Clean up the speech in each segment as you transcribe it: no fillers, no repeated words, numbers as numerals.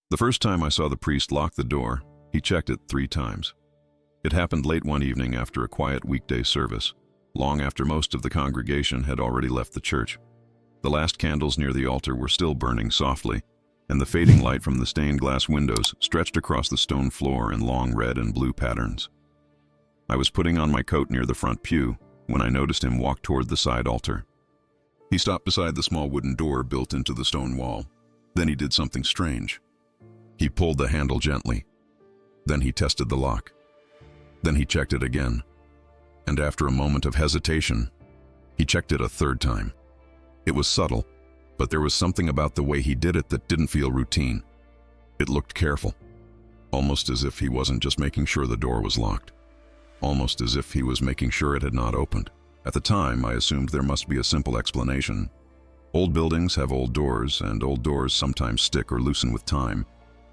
The first time I saw the priest lock the door, he checked it 3 times. It happened late one evening after a quiet weekday service, long after most of the congregation had already left the church. The last candles near the altar were still burning softly, and the fading light from the stained glass windows stretched across the stone floor in long red and blue patterns. I was putting on my coat near the front pew when I noticed him walk toward the side altar. He stopped beside the small wooden door built into the stone wall. Then he did something strange. He pulled the handle gently. Then he tested the lock. Then he checked it again. And after a moment of hesitation, he checked it a 3rd time. It was subtle, but there was something about the way he did it that didn't feel routine. It looked careful, almost as if he wasn't just making sure the door was locked, almost as if he was making sure it had not opened. At the time, I assumed there must be a simple explanation. Old buildings have old doors, and old doors sometimes stick or loosen with time.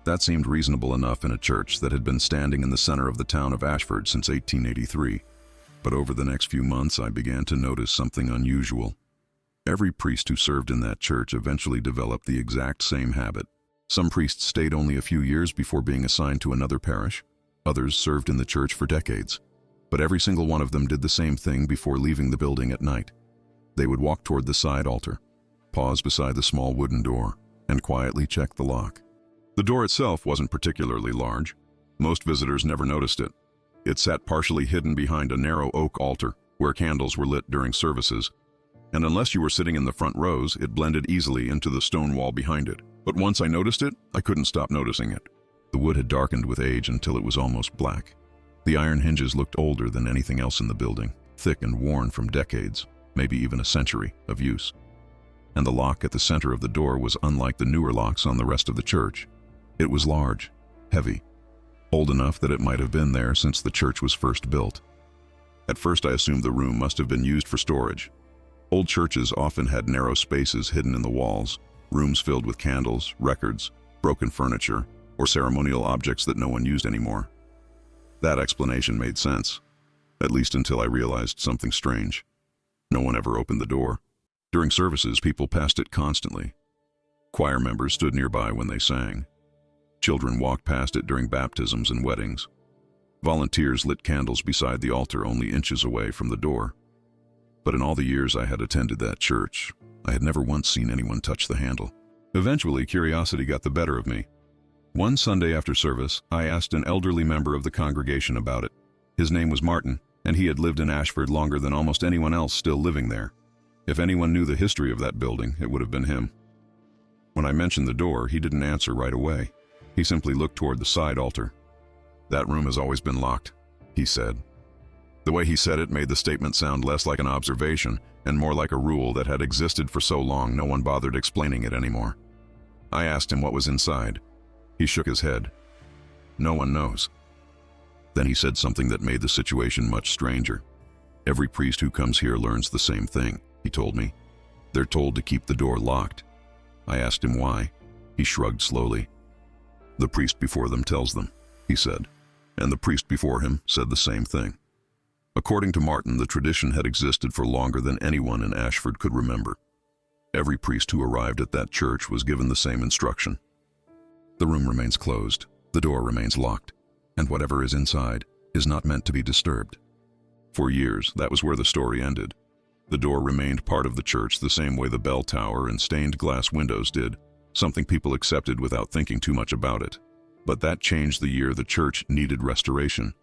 That seemed reasonable enough in a church that had been standing in the center of the town of Ashford since 1883. But over the next few months, I began to notice something unusual. Every priest who served in that church eventually developed the exact same habit. Some priests stayed only a few years before being assigned to another parish. Others served in the church for decades. But every single one of them did the same thing before leaving the building at night. They would walk toward the side altar, pause beside the small wooden door, and quietly check the lock. The door itself wasn't particularly large. Most visitors never noticed it. It sat partially hidden behind a narrow oak altar where candles were lit during services, and unless you were sitting in the front rows, it blended easily into the stone wall behind it. But once I noticed it, I couldn't stop noticing it. The wood had darkened with age until it was almost black. The iron hinges looked older than anything else in the building, thick and worn from decades, maybe even a century, of use. And the lock at the center of the door was unlike the newer locks on the rest of the church. It was large, heavy, old enough that it might have been there since the church was first built. At first I assumed the room must have been used for storage. Old churches often had narrow spaces hidden in the walls, rooms filled with candles, records, broken furniture, or ceremonial objects that no one used anymore. That explanation made sense, at least until I realized something strange. No one ever opened the door. During services, people passed it constantly. Choir members stood nearby when they sang. Children walked past it during baptisms and weddings. Volunteers lit candles beside the altar only inches away from the door. But in all the years I had attended that church, I had never once seen anyone touch the handle. Eventually, curiosity got the better of me. One Sunday after service, I asked an elderly member of the congregation about it. His name was Martin, and he had lived in Ashford longer than almost anyone else still living there. If anyone knew the history of that building, it would have been him. When I mentioned the door, he didn't answer right away. He simply looked toward the side altar. "That room has always been locked," he said. The way he said it made the statement sound less like an observation and more like a rule that had existed for so long no one bothered explaining it anymore. I asked him what was inside. He shook his head. "No one knows." Then he said something that made the situation much stranger. "Every priest who comes here learns the same thing," he told me. "They're told to keep the door locked." I asked him why. He shrugged slowly. "The priest before them tells them," he said, and the priest before him said the same thing. According to Martin, the tradition had existed for longer than anyone in Ashford could remember. Every priest who arrived at that church was given the same instruction. The room remains closed, the door remains locked, and whatever is inside is not meant to be disturbed. For years, that was where the story ended. The door remained part of the church the same way the bell tower and stained glass windows did, something people accepted without thinking too much about it. But that changed the year the church needed restoration,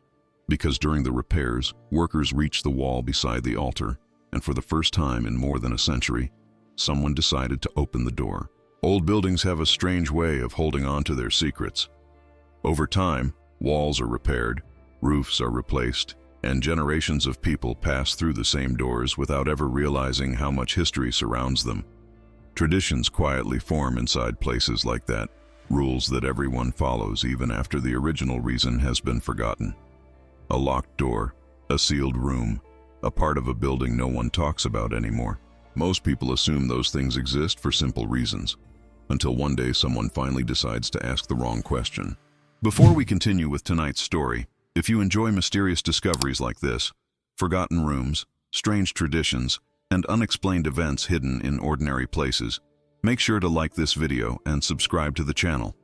because during the repairs, workers reached the wall beside the altar, and for the first time in more than a century, someone decided to open the door. Old buildings have a strange way of holding on to their secrets. Over time, walls are repaired, roofs are replaced, and generations of people pass through the same doors without ever realizing how much history surrounds them. Traditions quietly form inside places like that, rules that everyone follows even after the original reason has been forgotten. A locked door, a sealed room, a part of a building no one talks about anymore. Most people assume those things exist for simple reasons, until one day someone finally decides to ask the wrong question. Before we continue with tonight's story, if you enjoy mysterious discoveries like this, forgotten rooms, strange traditions, and unexplained events hidden in ordinary places, make sure to like this video and subscribe to the channel.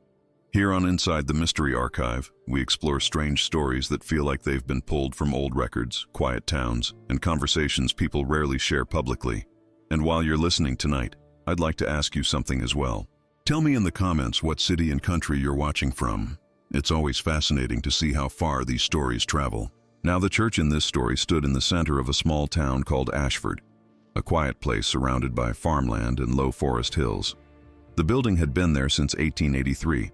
Here on Inside the Mystery Archive, we explore strange stories that feel like they've been pulled from old records, quiet towns, and conversations people rarely share publicly. And while you're listening tonight, I'd like to ask you something as well. Tell me in the comments what city and country you're watching from. It's always fascinating to see how far these stories travel. Now, the church in this story stood in the center of a small town called Ashford, a quiet place surrounded by farmland and low forest hills. The building had been there since 1883,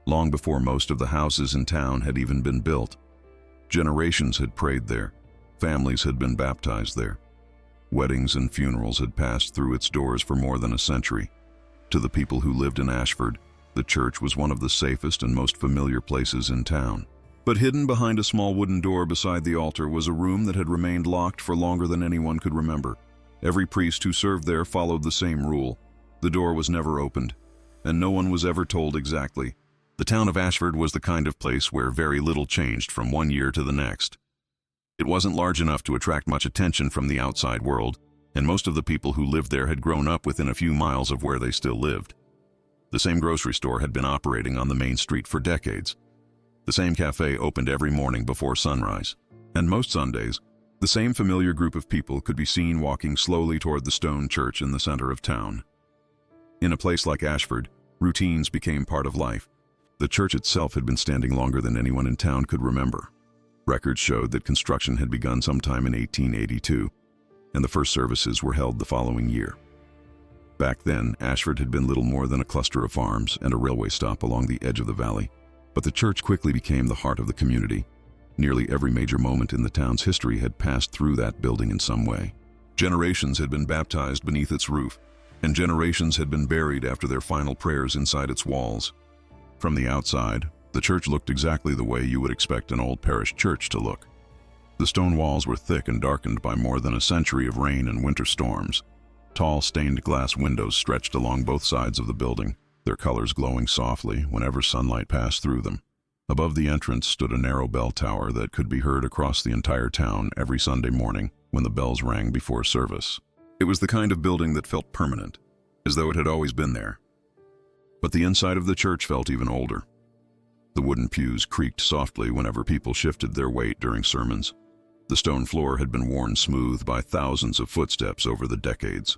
long before most of the houses in town had even been built. Generations had prayed there, families had been baptized there. Weddings and funerals had passed through its doors for more than a century. To the people who lived in Ashford, the church was one of the safest and most familiar places in town. But hidden behind a small wooden door beside the altar was a room that had remained locked for longer than anyone could remember. Every priest who served there followed the same rule. The door was never opened, and no one was ever told exactly. The town of Ashford was the kind of place where very little changed from one year to the next. It wasn't large enough to attract much attention from the outside world, and most of the people who lived there had grown up within a few miles of where they still lived. The same grocery store had been operating on the main street for decades. The same cafe opened every morning before sunrise, and most Sundays, the same familiar group of people could be seen walking slowly toward the stone church in the center of town. In a place like Ashford, routines became part of life. The church itself had been standing longer than anyone in town could remember. Records showed that construction had begun sometime in 1882, and the first services were held the following year. Back then, Ashford had been little more than a cluster of farms and a railway stop along the edge of the valley, but the church quickly became the heart of the community. Nearly every major moment in the town's history had passed through that building in some way. Generations had been baptized beneath its roof, and generations had been buried after their final prayers inside its walls. From the outside, the church looked exactly the way you would expect an old parish church to look. The stone walls were thick and darkened by more than a century of rain and winter storms. Tall stained glass windows stretched along both sides of the building, their colors glowing softly whenever sunlight passed through them. Above the entrance stood a narrow bell tower that could be heard across the entire town every Sunday morning when the bells rang before service. It was the kind of building that felt permanent, as though it had always been there. But the inside of the church felt even older. The wooden pews creaked softly whenever people shifted their weight during sermons. The stone floor had been worn smooth by thousands of footsteps over the decades.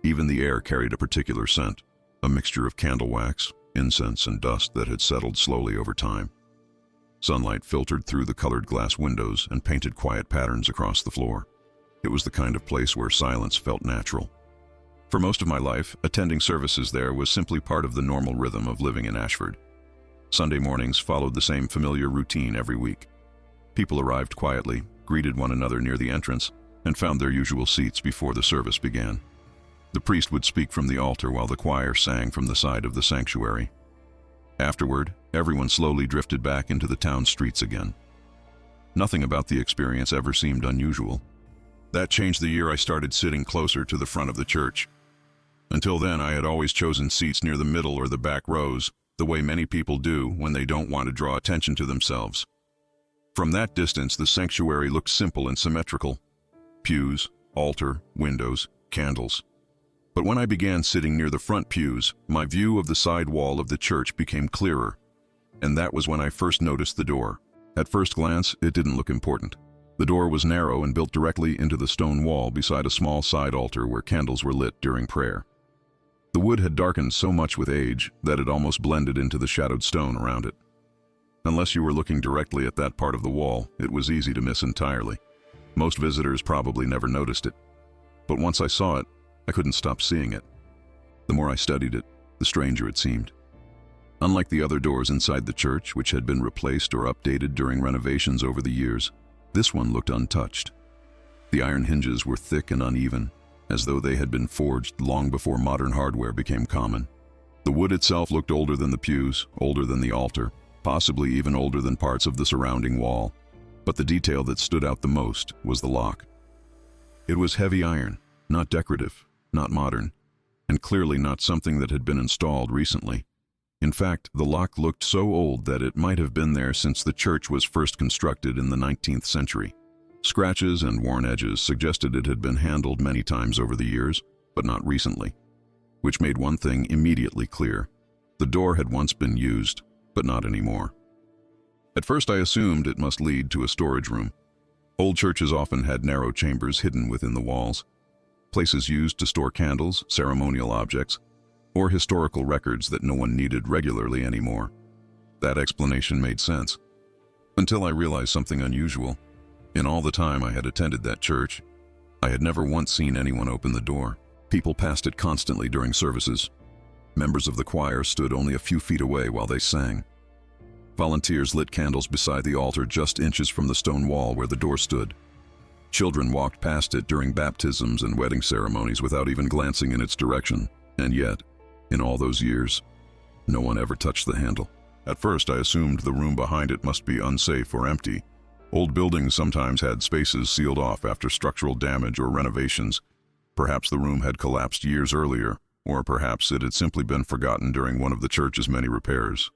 Even the air carried a particular scent, a mixture of candle wax, incense, and dust that had settled slowly over time. Sunlight filtered through the colored glass windows and painted quiet patterns across the floor. It was the kind of place where silence felt natural. For most of my life, attending services there was simply part of the normal rhythm of living in Ashford. Sunday mornings followed the same familiar routine every week. People arrived quietly, greeted one another near the entrance, and found their usual seats before the service began. The priest would speak from the altar while the choir sang from the side of the sanctuary. Afterward, everyone slowly drifted back into the town streets again. Nothing about the experience ever seemed unusual. That changed the year I started sitting closer to the front of the church. Until then, I had always chosen seats near the middle or the back rows, the way many people do when they don't want to draw attention to themselves. From that distance, the sanctuary looked simple and symmetrical. Pews, altar, windows, candles. But when I began sitting near the front pews, my view of the side wall of the church became clearer, and that was when I first noticed the door. At first glance, it didn't look important. The door was narrow and built directly into the stone wall beside a small side altar where candles were lit during prayer. The wood had darkened so much with age that it almost blended into the shadowed stone around it. Unless you were looking directly at that part of the wall, it was easy to miss entirely. Most visitors probably never noticed it. But once I saw it, I couldn't stop seeing it. The more I studied it, the stranger it seemed. Unlike the other doors inside the church, which had been replaced or updated during renovations over the years, this one looked untouched. The iron hinges were thick and uneven, as though they had been forged long before modern hardware became common. The wood itself looked older than the pews, older than the altar, possibly even older than parts of the surrounding wall. But the detail that stood out the most was the lock. It was heavy iron, not decorative, not modern, and clearly not something that had been installed recently. In fact, the lock looked so old that it might have been there since the church was first constructed in the 19th century. Scratches and worn edges suggested it had been handled many times over the years, but not recently. Which made one thing immediately clear. The door had once been used, but not anymore. At first I assumed it must lead to a storage room. Old churches often had narrow chambers hidden within the walls, places used to store candles, ceremonial objects, or historical records that no one needed regularly anymore. That explanation made sense, until I realized something unusual. In all the time I had attended that church, I had never once seen anyone open the door. People passed it constantly during services. Members of the choir stood only a few feet away while they sang. Volunteers lit candles beside the altar just inches from the stone wall where the door stood. Children walked past it during baptisms and wedding ceremonies without even glancing in its direction. And yet, in all those years, no one ever touched the handle. At first I assumed the room behind it must be unsafe or empty. Old buildings sometimes had spaces sealed off after structural damage or renovations. Perhaps the room had collapsed years earlier, or perhaps it had simply been forgotten during one of the church's many repairs.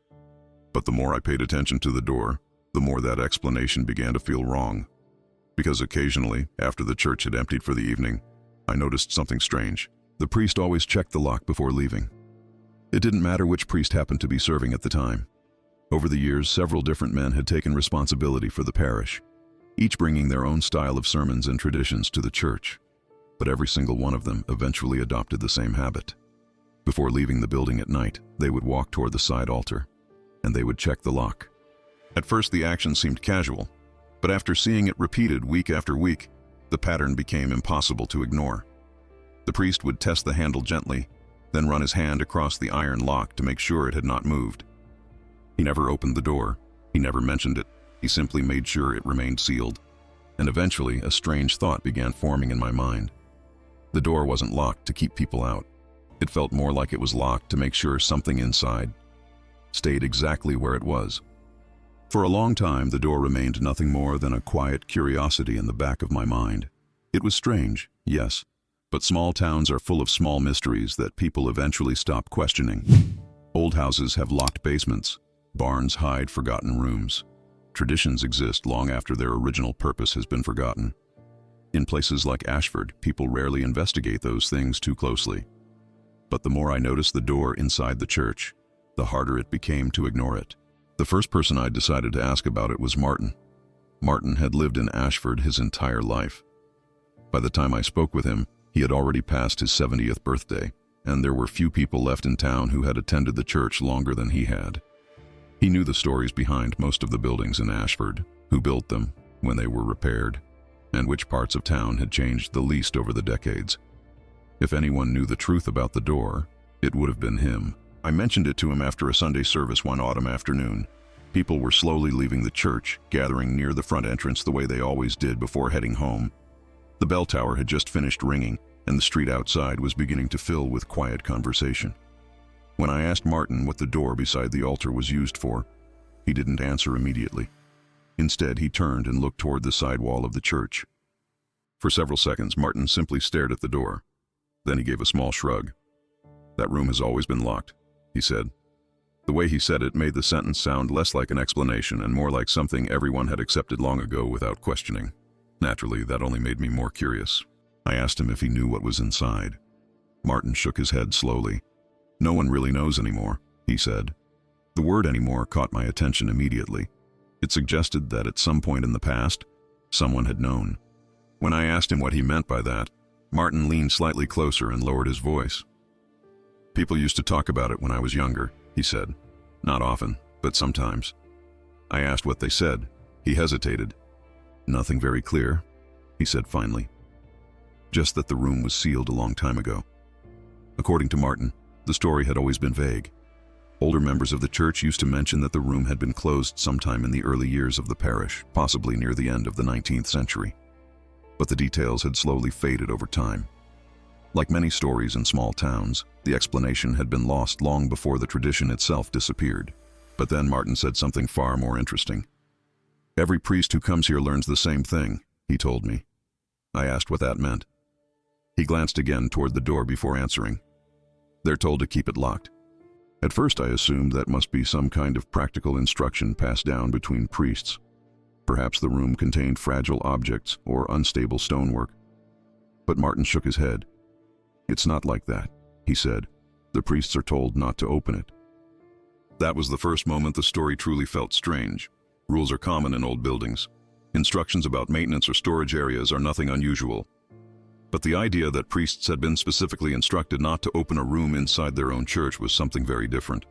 But the more I paid attention to the door, the more that explanation began to feel wrong. Because occasionally, after the church had emptied for the evening, I noticed something strange. The priest always checked the lock before leaving. It didn't matter which priest happened to be serving at the time. Over the years, several different men had taken responsibility for the parish, each bringing their own style of sermons and traditions to the church. But every single one of them eventually adopted the same habit. Before leaving the building at night, they would walk toward the side altar, and they would check the lock. At first the action seemed casual, but after seeing it repeated week after week, the pattern became impossible to ignore. The priest would test the handle gently, then run his hand across the iron lock to make sure it had not moved. He never opened the door, he never mentioned it, he simply made sure it remained sealed. And eventually a strange thought began forming in my mind. The door wasn't locked to keep people out. It felt more like it was locked to make sure something inside stayed exactly where it was. For a long time, the door remained nothing more than a quiet curiosity in the back of my mind. It was strange, yes, but small towns are full of small mysteries that people eventually stop questioning. Old houses have locked basements. Barns hide forgotten rooms. Traditions exist long after their original purpose has been forgotten. In places like Ashford, people rarely investigate those things too closely. But the more I noticed the door inside the church, the harder it became to ignore it. The first person I decided to ask about it was Martin. Martin had lived in Ashford his entire life. By the time I spoke with him, he had already passed his 70th birthday, and there were few people left in town who had attended the church longer than he had. He knew the stories behind most of the buildings in Ashford, who built them, when they were repaired, and which parts of town had changed the least over the decades. If anyone knew the truth about the door, it would have been him. I mentioned it to him after a Sunday service one autumn afternoon. People were slowly leaving the church, gathering near the front entrance the way they always did before heading home. The bell tower had just finished ringing, and the street outside was beginning to fill with quiet conversation. When I asked Martin what the door beside the altar was used for, he didn't answer immediately. Instead, he turned and looked toward the side wall of the church. For several seconds, Martin simply stared at the door. Then he gave a small shrug. "That room has always been locked," he said. The way he said it made the sentence sound less like an explanation and more like something everyone had accepted long ago without questioning. Naturally, that only made me more curious. I asked him if he knew what was inside. Martin shook his head slowly. "No one really knows anymore," he said. The word "anymore" caught my attention immediately. It suggested that at some point in the past, someone had known. When I asked him what he meant by that, Martin leaned slightly closer and lowered his voice. "People used to talk about it when I was younger," he said. "Not often, but sometimes." I asked what they said. He hesitated. "Nothing very clear," he said finally. "Just that the room was sealed a long time ago." According to Martin, the story had always been vague. Older members of the church used to mention that the room had been closed sometime in the early years of the parish, possibly near the end of the 19th century. But the details had slowly faded over time. Like many stories in small towns, the explanation had been lost long before the tradition itself disappeared. But then Martin said something far more interesting. "Every priest who comes here learns the same thing," he told me. I asked what that meant. He glanced again toward the door before answering. "They're told to keep it locked." At first I assumed that must be some kind of practical instruction passed down between priests. Perhaps the room contained fragile objects or unstable stonework. But Martin shook his head. "It's not like that," he said. "The priests are told not to open it. That was the first moment the story truly felt strange. Rules are common in old buildings. Instructions about maintenance or storage areas are nothing unusual. But the idea that priests had been specifically instructed not to open a room inside their own church was something very different.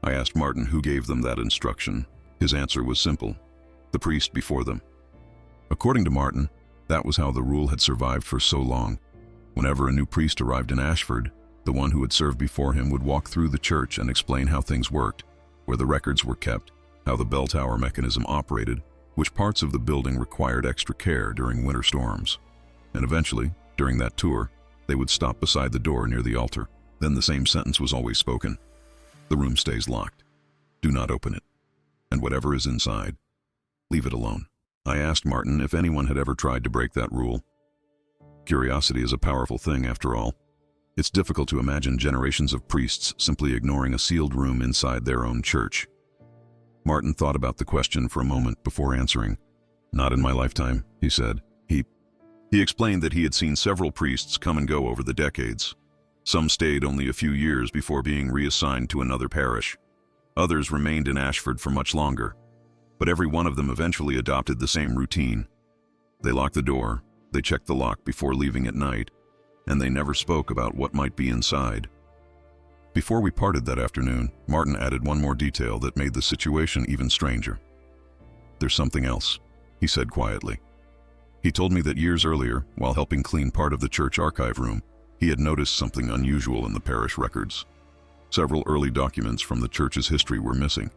I asked Martin who gave them that instruction. His answer was simple: the priest before them. According to Martin, that was how the rule had survived for so long. Whenever a new priest arrived in Ashford, the one who had served before him would walk through the church and explain how things worked, where the records were kept, how the bell tower mechanism operated, which parts of the building required extra care during winter storms. And eventually, during that tour, they would stop beside the door near the altar. Then the same sentence was always spoken: the room stays locked. Do not open it. And whatever is inside, leave it alone. I asked Martin if anyone had ever tried to break that rule. Curiosity is a powerful thing, after all. It's difficult to imagine generations of priests simply ignoring a sealed room inside their own church. Martin thought about the question for a moment before answering. Not in my lifetime, he said. He explained that he had seen several priests come and go over the decades. Some stayed only a few years before being reassigned to another parish. Others remained in Ashford for much longer. But every one of them eventually adopted the same routine. They locked the door, they checked the lock before leaving at night, and they never spoke about what might be inside. Before we parted that afternoon, Martin added one more detail that made the situation even stranger. There's something else, he said quietly. He told me that years earlier, while helping clean part of the church archive room, he had noticed something unusual in the parish records. Several early documents from the church's history were missing.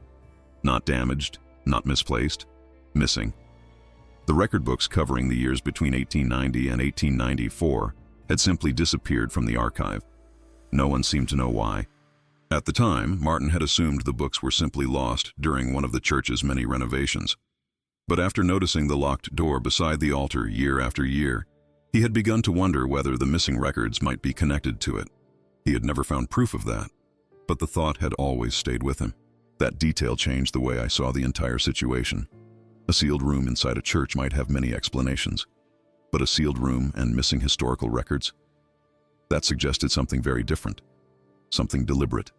Not damaged, not misplaced, missing. The record books covering the years between 1890 and 1894 had simply disappeared from the archive. No one seemed to know why. At the time, Martin had assumed the books were simply lost during one of the church's many renovations. But after noticing the locked door beside the altar year after year, he had begun to wonder whether the missing records might be connected to it. He had never found proof of that, but the thought had always stayed with him. That detail changed the way I saw the entire situation. A sealed room inside a church might have many explanations, but a sealed room and missing historical records? That suggested something very different, something deliberate.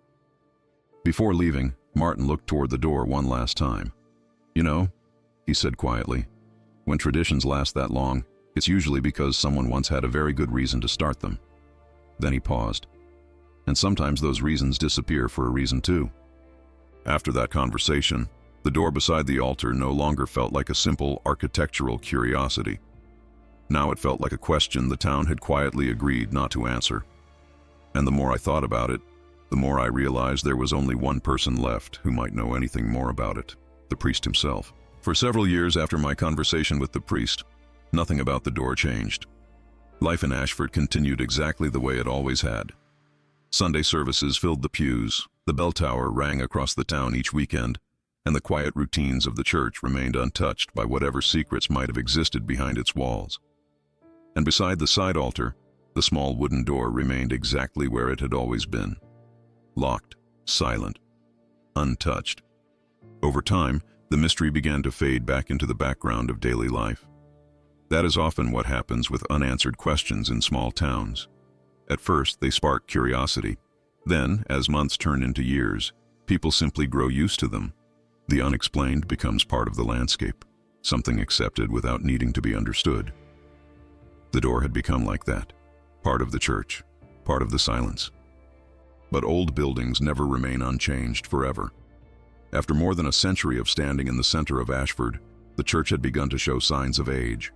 Before leaving, Martin looked toward the door one last time. You know, he said quietly, when traditions last that long, it's usually because someone once had a very good reason to start them. Then he paused. And sometimes those reasons disappear for a reason too. After that conversation, the door beside the altar no longer felt like a simple architectural curiosity. Now it felt like a question the town had quietly agreed not to answer. And the more I thought about it, the more I realized there was only one person left who might know anything more about it: the priest himself. For several years after my conversation with the priest, nothing about the door changed. Life in Ashford continued exactly the way it always had. Sunday services filled the pews, the bell tower rang across the town each weekend, and the quiet routines of the church remained untouched by whatever secrets might have existed behind its walls. And beside the side altar, the small wooden door remained exactly where it had always been. Locked, silent, untouched. Over time, the mystery began to fade back into the background of daily life. That is often what happens with unanswered questions in small towns. At first, they spark curiosity. Then, as months turn into years, people simply grow used to them. The unexplained becomes part of the landscape, something accepted without needing to be understood. The door had become like that, part of the church, part of the silence. But old buildings never remain unchanged forever. After more than a century of standing in the center of Ashford, the church had begun to show signs of age.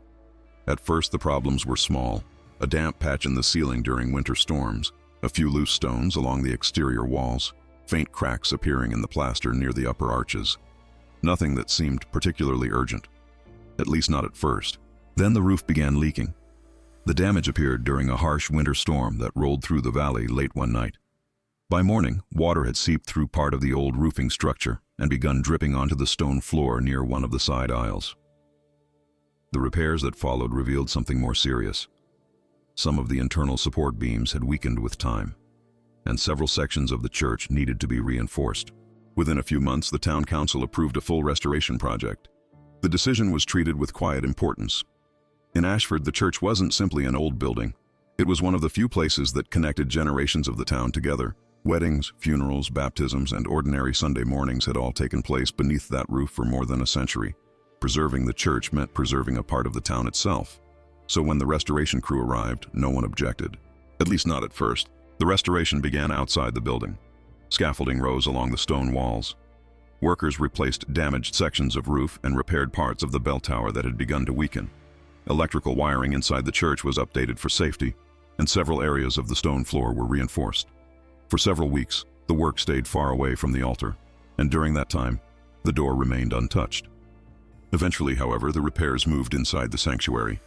At first, the problems were small: a damp patch in the ceiling during winter storms, a few loose stones along the exterior walls, faint cracks appearing in the plaster near the upper arches. Nothing that seemed particularly urgent, at least not at first. Then the roof began leaking. The damage appeared during a harsh winter storm that rolled through the valley late one night. By morning, water had seeped through part of the old roofing structure and begun dripping onto the stone floor near one of the side aisles. The repairs that followed revealed something more serious. Some of the internal support beams had weakened with time, and several sections of the church needed to be reinforced. Within a few months, the town council approved a full restoration project. The decision was treated with quiet importance. In Ashford, the church wasn't simply an old building. It was one of the few places that connected generations of the town together. Weddings, funerals, baptisms, and ordinary Sunday mornings had all taken place beneath that roof for more than a century. Preserving the church meant preserving a part of the town itself. So when the restoration crew arrived, no one objected. At least not at first. The restoration began outside the building. Scaffolding rose along the stone walls. Workers replaced damaged sections of roof and repaired parts of the bell tower that had begun to weaken. Electrical wiring inside the church was updated for safety, and several areas of the stone floor were reinforced. For several weeks, the work stayed far away from the altar, and during that time, the door remained untouched. Eventually, however, the repairs moved inside the sanctuary.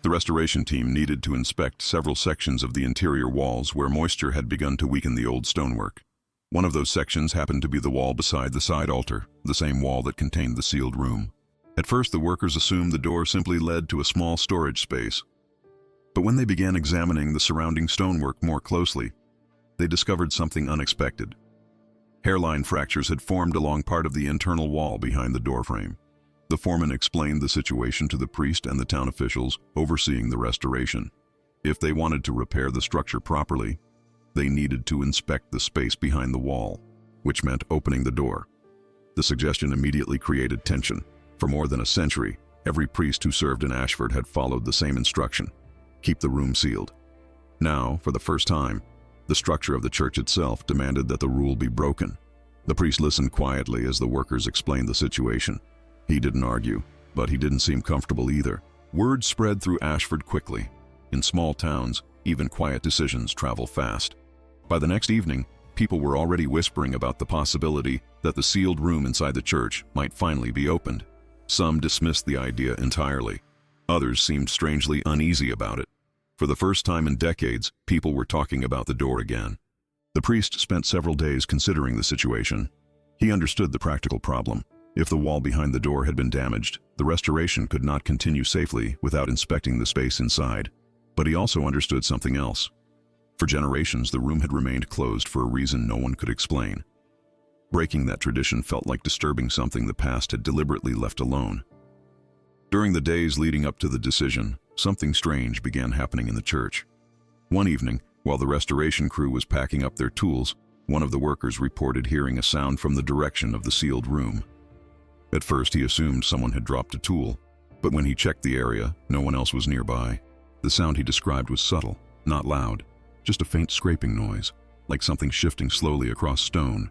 The restoration team needed to inspect several sections of the interior walls where moisture had begun to weaken the old stonework. One of those sections happened to be the wall beside the side altar, the same wall that contained the sealed room. At first, the workers assumed the door simply led to a small storage space. But when they began examining the surrounding stonework more closely, they discovered something unexpected. Hairline fractures had formed along part of the internal wall behind the doorframe. The foreman explained the situation to the priest and the town officials overseeing the restoration. If they wanted to repair the structure properly, they needed to inspect the space behind the wall, which meant opening the door. The suggestion immediately created tension. For more than a century, every priest who served in Ashford had followed the same instruction: keep the room sealed. Now, for the first time, the structure of the church itself demanded that the rule be broken. The priest listened quietly as the workers explained the situation. He didn't argue, but he didn't seem comfortable either. Word spread through Ashford quickly. In small towns, even quiet decisions travel fast. By the next evening, people were already whispering about the possibility that the sealed room inside the church might finally be opened. Some dismissed the idea entirely. Others seemed strangely uneasy about it. For the first time in decades, people were talking about the door again. The priest spent several days considering the situation. He understood the practical problem. If the wall behind the door had been damaged, the restoration could not continue safely without inspecting the space inside. But he also understood something else. For generations, the room had remained closed for a reason no one could explain. Breaking that tradition felt like disturbing something the past had deliberately left alone. During the days leading up to the decision, something strange began happening in the church. One evening, while the restoration crew was packing up their tools, one of the workers reported hearing a sound from the direction of the sealed room. At first, he assumed someone had dropped a tool, but when he checked the area, no one else was nearby. The sound he described was subtle, not loud, just a faint scraping noise, like something shifting slowly across stone.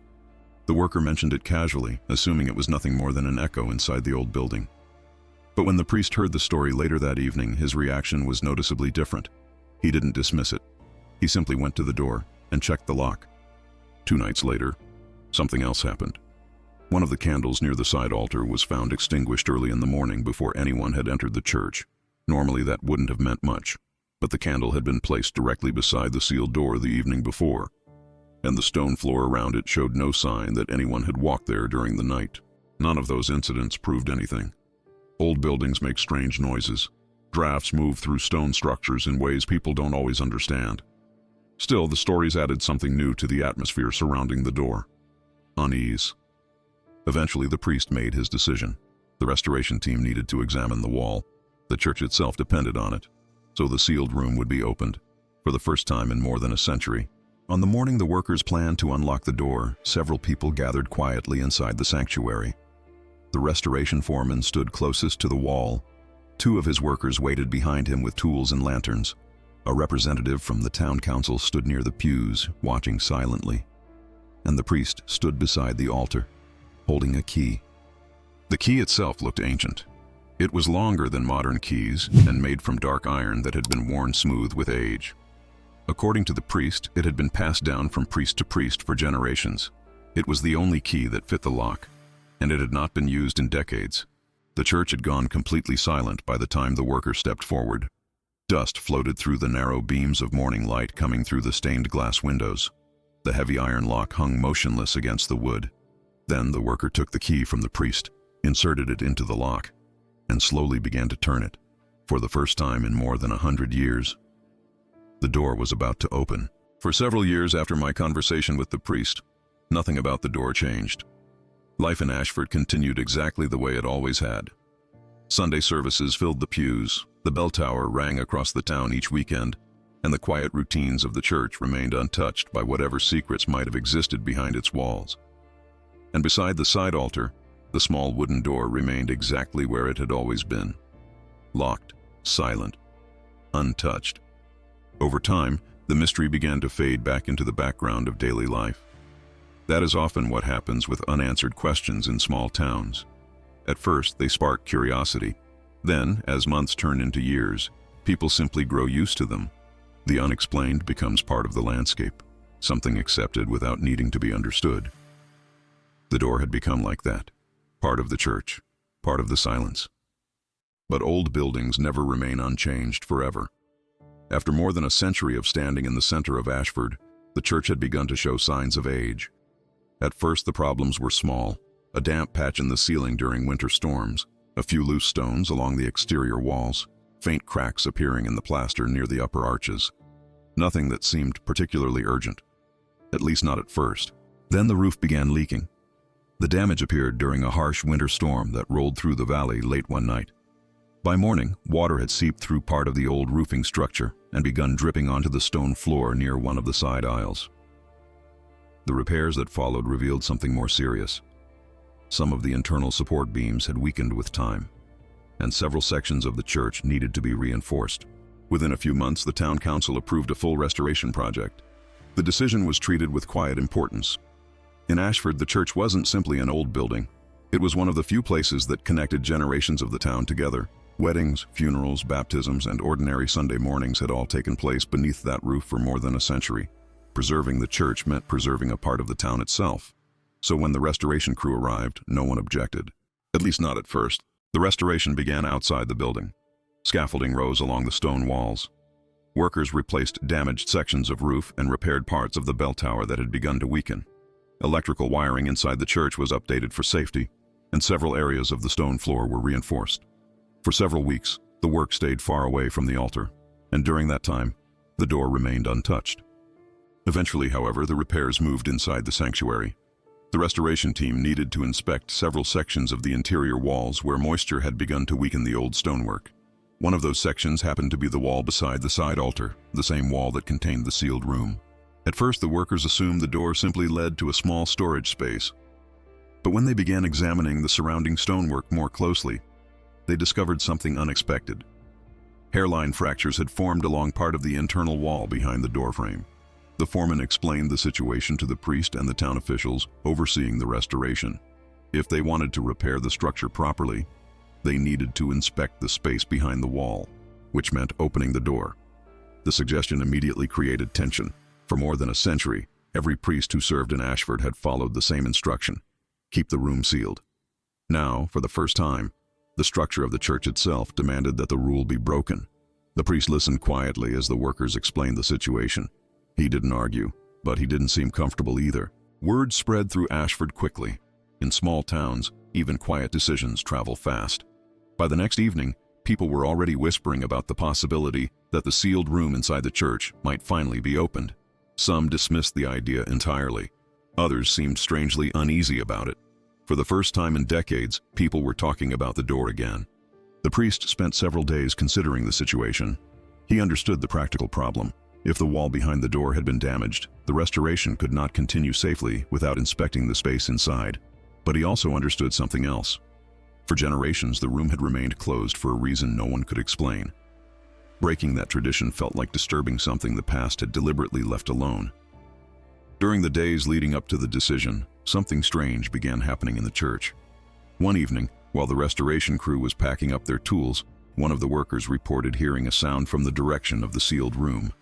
The worker mentioned it casually, assuming it was nothing more than an echo inside the old building. But when the priest heard the story later that evening, his reaction was noticeably different. He didn't dismiss it. He simply went to the door and checked the lock. 2 nights later, something else happened. One of the candles near the side altar was found extinguished early in the morning before anyone had entered the church. Normally that wouldn't have meant much, but the candle had been placed directly beside the sealed door the evening before, and the stone floor around it showed no sign that anyone had walked there during the night. None of those incidents proved anything. Old buildings make strange noises. Drafts move through stone structures in ways people don't always understand. Still, the stories added something new to the atmosphere surrounding the door: unease. Eventually, the priest made his decision. The restoration team needed to examine the wall. The church itself depended on it, so the sealed room would be opened. For the first time in more than a century, on the morning the workers planned to unlock the door, several people gathered quietly inside the sanctuary. The restoration foreman stood closest to the wall. 2 of his workers waited behind him with tools and lanterns. A representative from the town council stood near the pews, watching silently. And the priest stood beside the altar, holding a key. The key itself looked ancient. It was longer than modern keys and made from dark iron that had been worn smooth with age. According to the priest, it had been passed down from priest to priest for generations. It was the only key that fit the lock, and it had not been used in decades. The church had gone completely silent by the time the worker stepped forward. Dust floated through the narrow beams of morning light coming through the stained glass windows. The heavy iron lock hung motionless against the wood. Then the worker took the key from the priest, inserted it into the lock, and slowly began to turn it. For the first time in more than 100 years, the door was about to open. For several years after my conversation with the priest, nothing about the door changed. Life in Ashford continued exactly the way it always had. Sunday services filled the pews, the bell tower rang across the town each weekend, and the quiet routines of the church remained untouched by whatever secrets might have existed behind its walls. And beside the side altar, the small wooden door remained exactly where it had always been. Locked, silent, untouched. Over time, the mystery began to fade back into the background of daily life. That is often what happens with unanswered questions in small towns. At first, they spark curiosity. Then, as months turn into years, people simply grow used to them. The unexplained becomes part of the landscape, something accepted without needing to be understood. The door had become like that, part of the church, part of the silence. But old buildings never remain unchanged forever. After more than a century of standing in the center of Ashford, the church had begun to show signs of age. At first, the problems were small: a damp patch in the ceiling during winter storms, a few loose stones along the exterior walls, faint cracks appearing in the plaster near the upper arches. Nothing that seemed particularly urgent, at least not at first. Then the roof began leaking. The damage appeared during a harsh winter storm that rolled through the valley late one night. By morning, water had seeped through part of the old roofing structure and begun dripping onto the stone floor near one of the side aisles. The repairs that followed revealed something more serious. Some of the internal support beams had weakened with time, and several sections of the church needed to be reinforced. Within a few months, the town council approved a full restoration project. The decision was treated with quiet importance. In Ashford, the church wasn't simply an old building. It was one of the few places that connected generations of the town together. Weddings, funerals, baptisms, and ordinary Sunday mornings had all taken place beneath that roof for more than a century. Preserving the church meant preserving a part of the town itself. So when the restoration crew arrived, no one objected. At least not at first. The restoration began outside the building. Scaffolding rose along the stone walls. Workers replaced damaged sections of roof and repaired parts of the bell tower that had begun to weaken. Electrical wiring inside the church was updated for safety, and several areas of the stone floor were reinforced. For several weeks, the work stayed far away from the altar, and during that time, the door remained untouched. Eventually, however, the repairs moved inside the sanctuary. The restoration team needed to inspect several sections of the interior walls where moisture had begun to weaken the old stonework. One of those sections happened to be the wall beside the side altar, the same wall that contained the sealed room. At first, the workers assumed the door simply led to a small storage space. But when they began examining the surrounding stonework more closely, they discovered something unexpected. Hairline fractures had formed along part of the internal wall behind the doorframe. The foreman explained the situation to the priest and the town officials overseeing the restoration. If they wanted to repair the structure properly, they needed to inspect the space behind the wall, which meant opening the door. The suggestion immediately created tension. For more than a century, every priest who served in Ashford had followed the same instruction: keep the room sealed. Now, for the first time, the structure of the church itself demanded that the rule be broken. The priest listened quietly as the workers explained the situation. He didn't argue, but he didn't seem comfortable either. Word spread through Ashford quickly. In small towns, even quiet decisions travel fast. By the next evening, people were already whispering about the possibility that the sealed room inside the church might finally be opened. Some dismissed the idea entirely. Others seemed strangely uneasy about it. For the first time in decades, people were talking about the door again. The priest spent several days considering the situation. He understood the practical problem. If the wall behind the door had been damaged, the restoration could not continue safely without inspecting the space inside. But he also understood something else. For generations, the room had remained closed for a reason no one could explain. Breaking that tradition felt like disturbing something the past had deliberately left alone. During the days leading up to the decision, something strange began happening in the church. One evening, while the restoration crew was packing up their tools, one of the workers reported hearing a sound from the direction of the sealed room.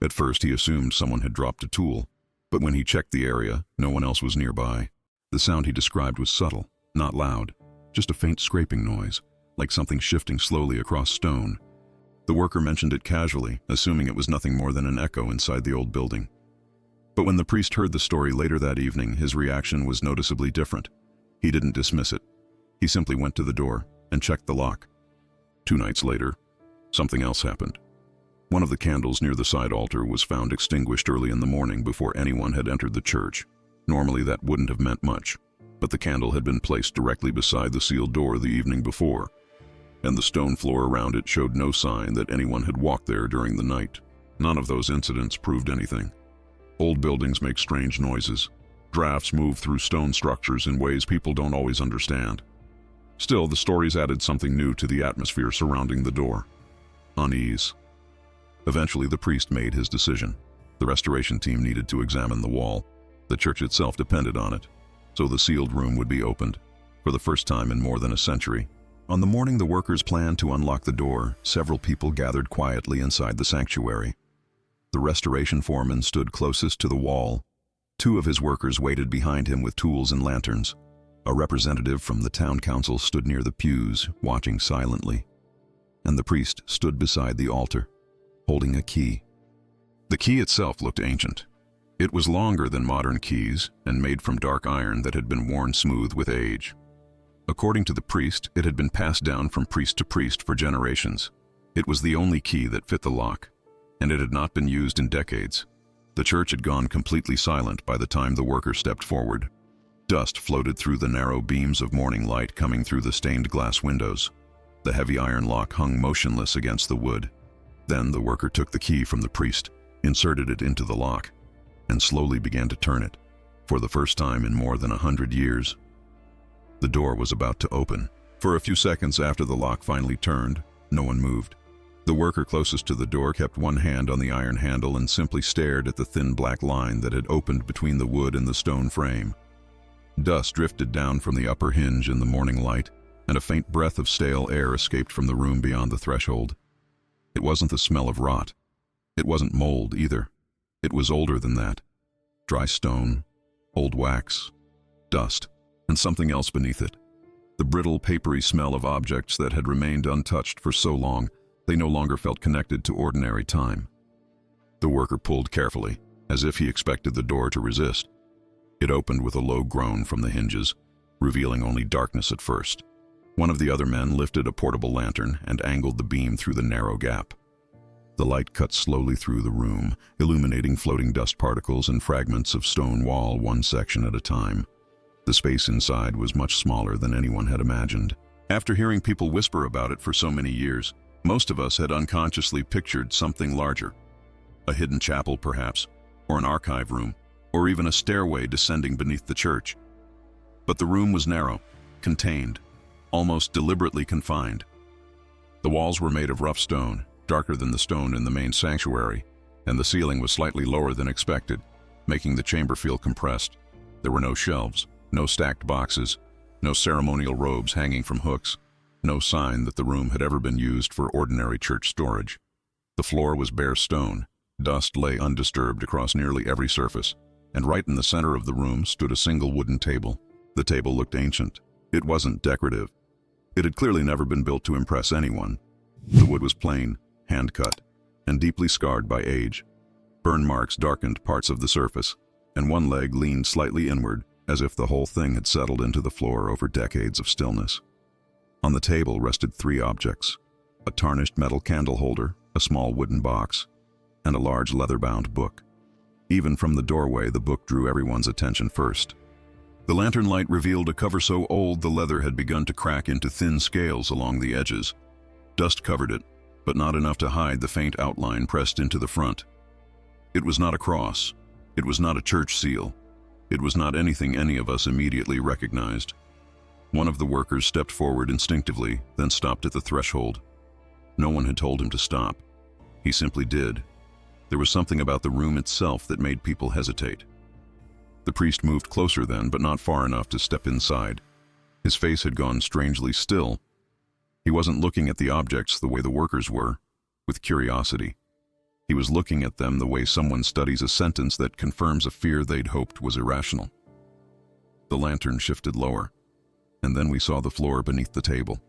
At first, he assumed someone had dropped a tool, but when he checked the area, no one else was nearby. The sound he described was subtle, not loud, just a faint scraping noise, like something shifting slowly across stone. The worker mentioned it casually, assuming it was nothing more than an echo inside the old building. But when the priest heard the story later that evening, his reaction was noticeably different. He didn't dismiss it. He simply went to the door and checked the lock. 2 nights later, something else happened. One of the candles near the side altar was found extinguished early in the morning before anyone had entered the church. Normally that wouldn't have meant much, but the candle had been placed directly beside the sealed door the evening before, and the stone floor around it showed no sign that anyone had walked there during the night. None of those incidents proved anything. Old buildings make strange noises. Drafts move through stone structures in ways people don't always understand. Still, the stories added something new to the atmosphere surrounding the door. Unease. Eventually, the priest made his decision. The restoration team needed to examine the wall. The church itself depended on it, so the sealed room would be opened, for the first time in more than a century. On the morning the workers planned to unlock the door, several people gathered quietly inside the sanctuary. The restoration foreman stood closest to the wall. Two of his workers waited behind him with tools and lanterns. A representative from the town council stood near the pews, watching silently. And the priest stood beside the altar, holding a key. The key itself looked ancient. It was longer than modern keys and made from dark iron that had been worn smooth with age. According to the priest, it had been passed down from priest to priest for generations. It was the only key that fit the lock, and it had not been used in decades. The church had gone completely silent by the time the worker stepped forward. Dust floated through the narrow beams of morning light coming through the stained glass windows. The heavy iron lock hung motionless against the wood. Then the worker took the key from the priest, inserted it into the lock, and slowly began to turn it, for the first time in more than 100 years. The door was about to open. For a few seconds after the lock finally turned, no one moved. The worker closest to the door kept one hand on the iron handle and simply stared at the thin black line that had opened between the wood and the stone frame. Dust drifted down from the upper hinge in the morning light, and a faint breath of stale air escaped from the room beyond the threshold. It wasn't the smell of rot. It wasn't mold either. It was older than that. Dry stone, old wax, dust, and something else beneath it. The brittle, papery smell of objects that had remained untouched for so long, they no longer felt connected to ordinary time. The worker pulled carefully, as if he expected the door to resist. It opened with a low groan from the hinges, revealing only darkness at first. One of the other men lifted a portable lantern and angled the beam through the narrow gap. The light cut slowly through the room, illuminating floating dust particles and fragments of stone wall one section at a time. The space inside was much smaller than anyone had imagined. After hearing people whisper about it for so many years, most of us had unconsciously pictured something larger. A hidden chapel, perhaps, or an archive room, or even a stairway descending beneath the church. But the room was narrow, contained, almost deliberately confined. The walls were made of rough stone, darker than the stone in the main sanctuary, and the ceiling was slightly lower than expected, making the chamber feel compressed. There were no shelves, no stacked boxes, no ceremonial robes hanging from hooks, no sign that the room had ever been used for ordinary church storage. The floor was bare stone. Dust lay undisturbed across nearly every surface, and right in the center of the room stood a single wooden table. The table looked ancient. It wasn't decorative. It had clearly never been built to impress anyone. The wood was plain, hand-cut, and deeply scarred by age. Burn marks darkened parts of the surface, and one leg leaned slightly inward, as if the whole thing had settled into the floor over decades of stillness. On the table rested three objects: a tarnished metal candle holder, a small wooden box, and a large leather-bound book. Even from the doorway, the book drew everyone's attention first. The lantern light revealed a cover so old the leather had begun to crack into thin scales along the edges. Dust covered it, but not enough to hide the faint outline pressed into the front. It was not a cross. It was not a church seal. It was not anything any of us immediately recognized. One of the workers stepped forward instinctively, then stopped at the threshold. No one had told him to stop. He simply did. There was something about the room itself that made people hesitate. The priest moved closer then, but not far enough to step inside. His face had gone strangely still. He wasn't looking at the objects the way the workers were, with curiosity. He was looking at them the way someone studies a sentence that confirms a fear they'd hoped was irrational. The lantern shifted lower, and then we saw the floor beneath the table.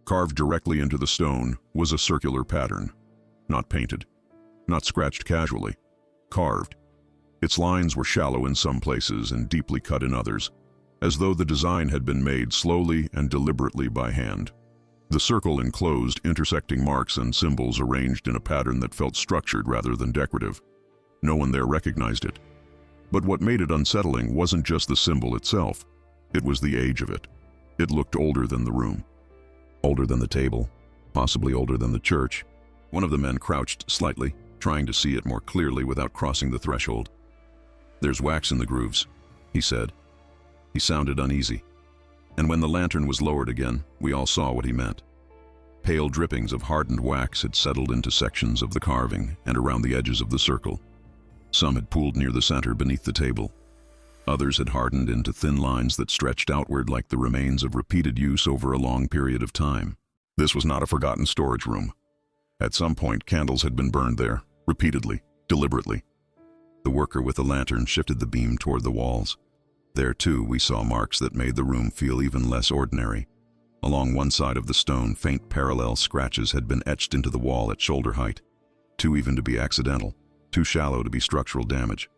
Carved directly into the stone was a circular pattern, not painted, not scratched casually, carved. Its lines were shallow in some places and deeply cut in others, as though the design had been made slowly and deliberately by hand. The circle enclosed intersecting marks and symbols arranged in a pattern that felt structured rather than decorative. No one there recognized it. But what made it unsettling wasn't just the symbol itself. It was the age of it. It looked older than the room. Older than the table, possibly older than the church. One of the men crouched slightly, trying to see it more clearly without crossing the threshold. "There's wax in the grooves," he said. He sounded uneasy. And when the lantern was lowered again, we all saw what he meant. Pale drippings of hardened wax had settled into sections of the carving and around the edges of the circle. Some had pooled near the center beneath the table. Others had hardened into thin lines that stretched outward like the remains of repeated use over a long period of time. This was not a forgotten storage room. At some point, candles had been burned there, repeatedly, deliberately. The worker with the lantern shifted the beam toward the walls. There, too, we saw marks that made the room feel even less ordinary. Along one side of the stone, faint parallel scratches had been etched into the wall at shoulder height, too even to be accidental, too shallow to be structural damage.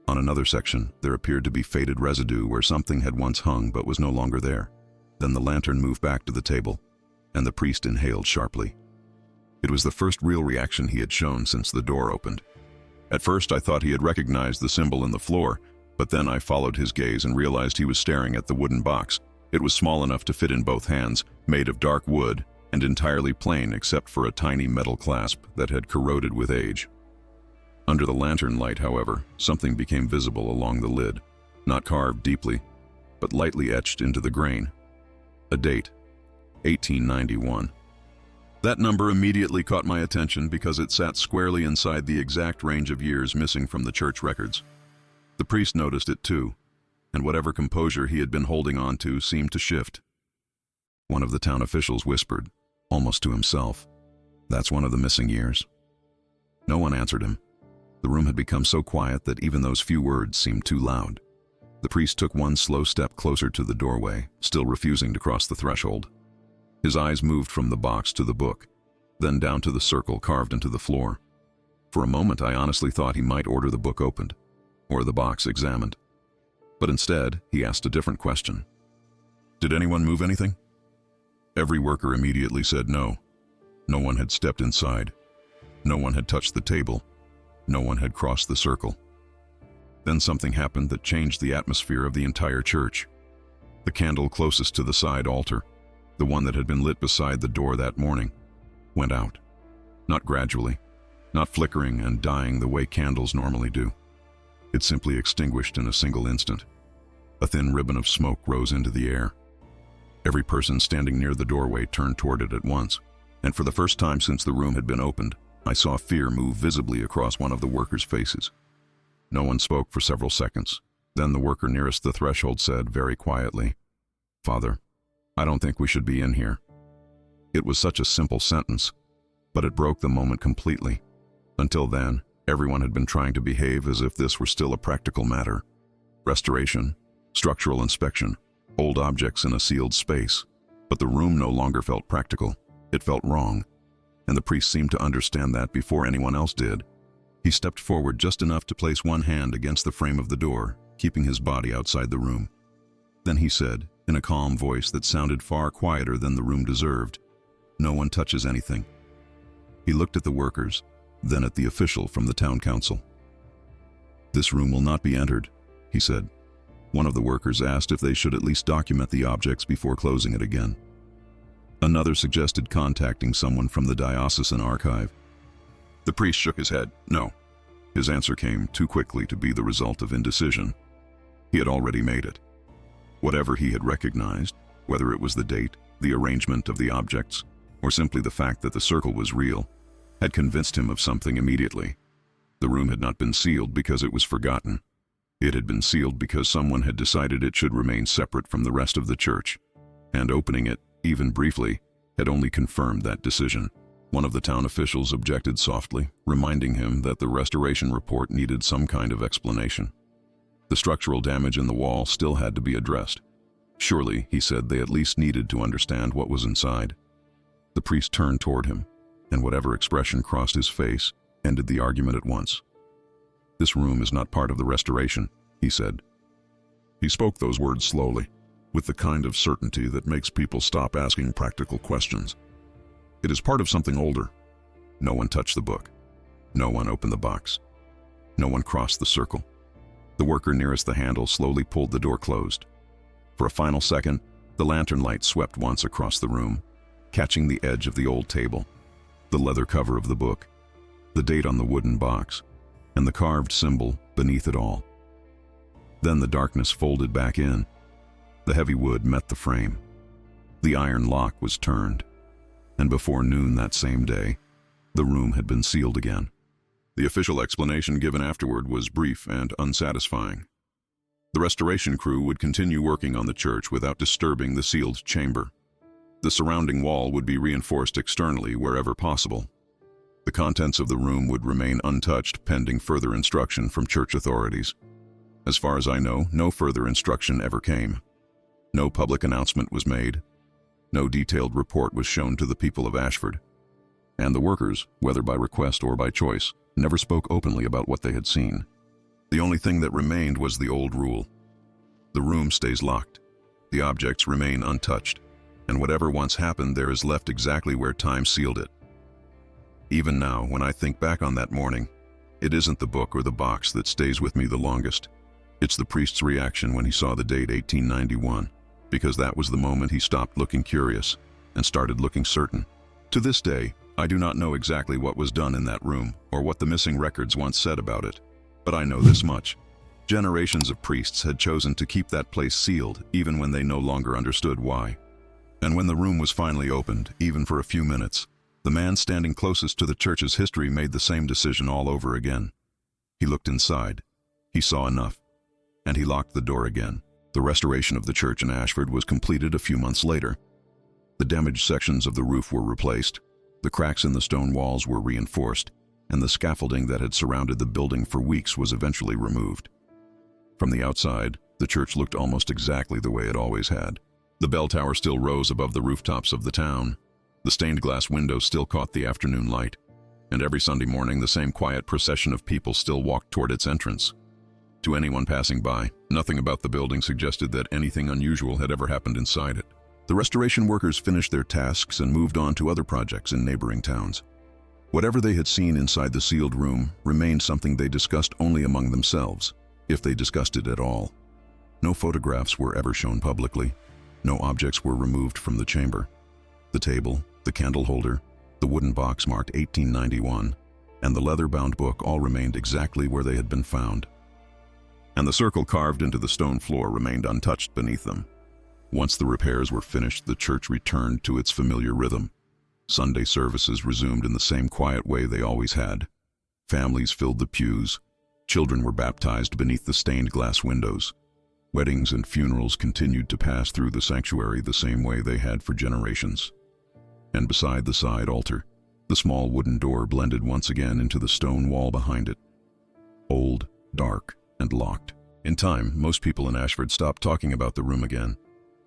On another section, there appeared to be faded residue where something had once hung but was no longer there. Then the lantern moved back to the table, and the priest inhaled sharply. It was the first real reaction he had shown since the door opened. At first, I thought he had recognized the symbol in the floor, but then I followed his gaze and realized he was staring at the wooden box. It was small enough to fit in both hands, made of dark wood, and entirely plain except for a tiny metal clasp that had corroded with age. Under the lantern light, however, something became visible along the lid, not carved deeply, but lightly etched into the grain. A date, 1891. That number immediately caught my attention because it sat squarely inside the exact range of years missing from the church records. The priest noticed it too, and whatever composure he had been holding on to seemed to shift. One of the town officials whispered, almost to himself, "That's one of the missing years." No one answered him. The room had become so quiet that even those few words seemed too loud. The priest took one slow step closer to the doorway, still refusing to cross the threshold. His eyes moved from the box to the book, then down to the circle carved into the floor. For a moment, I honestly thought he might order the book opened, or the box examined. But instead, he asked a different question. "Did anyone move anything?" Every worker immediately said no. No one had stepped inside. No one had touched the table. No one had crossed the circle. Then something happened that changed the atmosphere of the entire church. The candle closest to the side altar, the one that had been lit beside the door that morning, went out. Not gradually, not flickering and dying the way candles normally do. It simply extinguished in a single instant. A thin ribbon of smoke rose into the air. Every person standing near the doorway turned toward it at once, and for the first time since the room had been opened, I saw fear move visibly across one of the workers' faces. No one spoke for several seconds. Then the worker nearest the threshold said very quietly, "Father, I don't think we should be in here." It was such a simple sentence, but it broke the moment completely. Until then, everyone had been trying to behave as if this were still a practical matter. Restoration, structural inspection, old objects in a sealed space. But the room no longer felt practical. It felt wrong. And the priest seemed to understand that before anyone else did. He stepped forward just enough to place one hand against the frame of the door, keeping his body outside the room. Then he said, in a calm voice that sounded far quieter than the room deserved, "No one touches anything." He looked at the workers, then at the official from the town council. "This room will not be entered," he said. One of the workers asked if they should at least document the objects before closing it again. Another suggested contacting someone from the diocesan archive. The priest shook his head. No. His answer came too quickly to be the result of indecision. He had already made it. Whatever he had recognized, whether it was the date, the arrangement of the objects, or simply the fact that the circle was real, had convinced him of something immediately. The room had not been sealed because it was forgotten. It had been sealed because someone had decided it should remain separate from the rest of the church, and opening it, even briefly, had only confirmed that decision. One of the town officials objected softly, reminding him that the restoration report needed some kind of explanation. The structural damage in the wall still had to be addressed. Surely, he said, they at least needed to understand what was inside. The priest turned toward him, and whatever expression crossed his face ended the argument at once. "This room is not part of the restoration," he said. He spoke those words slowly, with the kind of certainty that makes people stop asking practical questions. "It is part of something older." No one touched the book. No one opened the box. No one crossed the circle. The worker nearest the handle slowly pulled the door closed. For a final second, the lantern light swept once across the room, catching the edge of the old table, the leather cover of the book, the date on the wooden box, and the carved symbol beneath it all. Then the darkness folded back in. The heavy wood met the frame. The iron lock was turned, and before noon that same day, the room had been sealed again. The official explanation given afterward was brief and unsatisfying. The restoration crew would continue working on the church without disturbing the sealed chamber. The surrounding wall would be reinforced externally wherever possible. The contents of the room would remain untouched pending further instruction from church authorities. As far as I know, no further instruction ever came. No public announcement was made. No detailed report was shown to the people of Ashford. And the workers, whether by request or by choice, never spoke openly about what they had seen. The only thing that remained was the old rule. The room stays locked. The objects remain untouched. And whatever once happened there is left exactly where time sealed it. Even now, when I think back on that morning, it isn't the book or the box that stays with me the longest. It's the priest's reaction when he saw the date 1891, because that was the moment he stopped looking curious and started looking certain. To this day, I do not know exactly what was done in that room or what the missing records once said about it, but I know this much. Generations of priests had chosen to keep that place sealed even when they no longer understood why. And when the room was finally opened, even for a few minutes, the man standing closest to the church's history made the same decision all over again. He looked inside. He saw enough. And he locked the door again. The restoration of the church in Ashford was completed a few months later. The damaged sections of the roof were replaced. The cracks in the stone walls were reinforced, and the scaffolding that had surrounded the building for weeks was eventually removed. From the outside, the church looked almost exactly the way it always had. The bell tower still rose above the rooftops of the town. The stained glass windows still caught the afternoon light, and every Sunday morning the same quiet procession of people still walked toward its entrance. To anyone passing by, nothing about the building suggested that anything unusual had ever happened inside it. The restoration workers finished their tasks and moved on to other projects in neighboring towns. Whatever they had seen inside the sealed room remained something they discussed only among themselves, if they discussed it at all. No photographs were ever shown publicly. No objects were removed from the chamber. The table, the candle holder, the wooden box marked 1891, and the leather-bound book all remained exactly where they had been found. And the circle carved into the stone floor remained untouched beneath them. Once the repairs were finished, the church returned to its familiar rhythm. Sunday services resumed in the same quiet way they always had. Families filled the pews. Children were baptized beneath the stained glass windows. Weddings and funerals continued to pass through the sanctuary the same way they had for generations. And beside the side altar, the small wooden door blended once again into the stone wall behind it. Old, dark, and locked. In time, most people in Ashford stopped talking about the room again.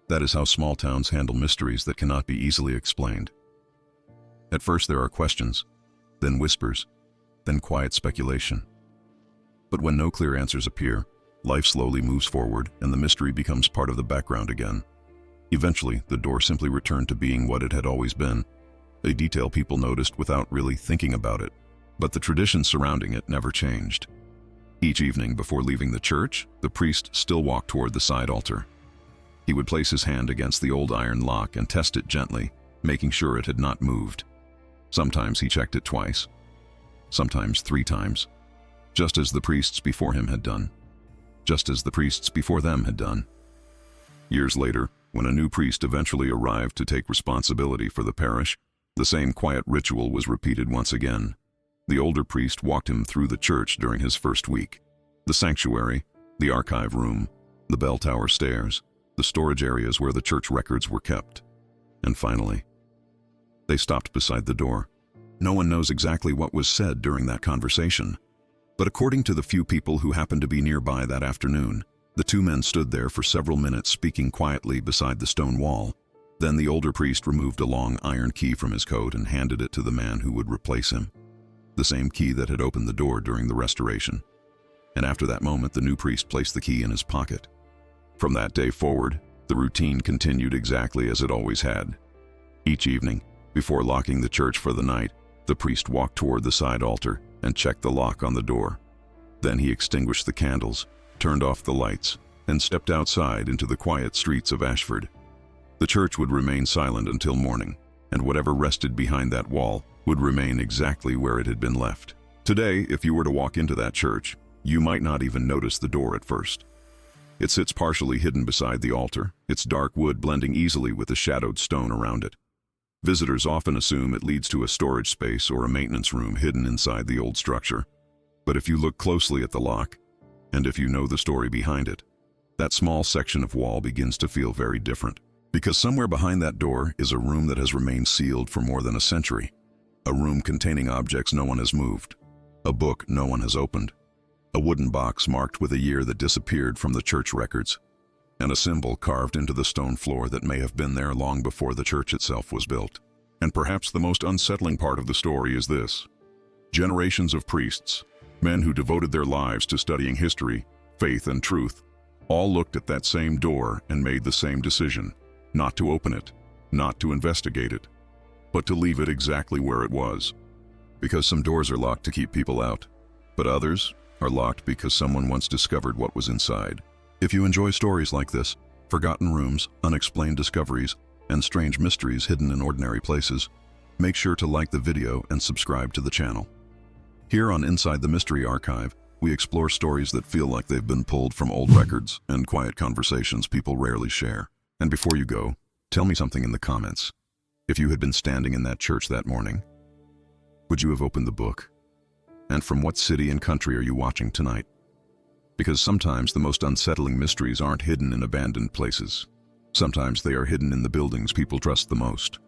That is how small towns handle mysteries that cannot be easily explained. At first there are questions, then whispers, then quiet speculation. But when no clear answers appear, life slowly moves forward and the mystery becomes part of the background again. Eventually, the door simply returned to being what it had always been, a detail people noticed without really thinking about it. But the tradition surrounding it never changed. Each evening before leaving the church, the priest still walked toward the side altar. He would place his hand against the old iron lock and test it gently, making sure it had not moved. Sometimes he checked it twice, sometimes 3 times, just as the priests before him had done, just as the priests before them had done. Years later, when a new priest eventually arrived to take responsibility for the parish, the same quiet ritual was repeated once again. The older priest walked him through the church during his first week. The sanctuary, the archive room, the bell tower stairs, the storage areas where the church records were kept. And finally, they stopped beside the door. No one knows exactly what was said during that conversation, but according to the few people who happened to be nearby that afternoon, the 2 men stood there for several minutes speaking quietly beside the stone wall. Then the older priest removed a long iron key from his coat and handed it to the man who would replace him, the same key that had opened the door during the restoration. And after that moment, the new priest placed the key in his pocket. From that day forward, the routine continued exactly as it always had. Each evening, before locking the church for the night, the priest walked toward the side altar and checked the lock on the door. Then he extinguished the candles, turned off the lights, and stepped outside into the quiet streets of Ashford. The church would remain silent until morning, and whatever rested behind that wall would remain exactly where it had been left. Today, if you were to walk into that church, you might not even notice the door at first. It sits partially hidden beside the altar, its dark wood blending easily with the shadowed stone around it. Visitors often assume it leads to a storage space or a maintenance room hidden inside the old structure. But if you look closely at the lock, and if you know the story behind it, that small section of wall begins to feel very different. Because somewhere behind that door is a room that has remained sealed for more than a century. A room containing objects no one has moved. A book no one has opened. A wooden box marked with a year that disappeared from the church records. And a symbol carved into the stone floor that may have been there long before the church itself was built. And perhaps the most unsettling part of the story is this. Generations of priests, men who devoted their lives to studying history, faith, and truth, all looked at that same door and made the same decision, not to open it, not to investigate it, but to leave it exactly where it was. Because some doors are locked to keep people out, but others are locked because someone once discovered what was inside. If you enjoy stories like this, forgotten rooms, unexplained discoveries, and strange mysteries hidden in ordinary places, make sure to like the video and subscribe to the channel. Here on Inside the Mystery Archive, we explore stories that feel like they've been pulled from old records and quiet conversations people rarely share. And before you go, tell me something in the comments. If you had been standing in that church that morning, would you have opened the book? And from what city and country are you watching tonight? Because sometimes the most unsettling mysteries aren't hidden in abandoned places. Sometimes they are hidden in the buildings people trust the most.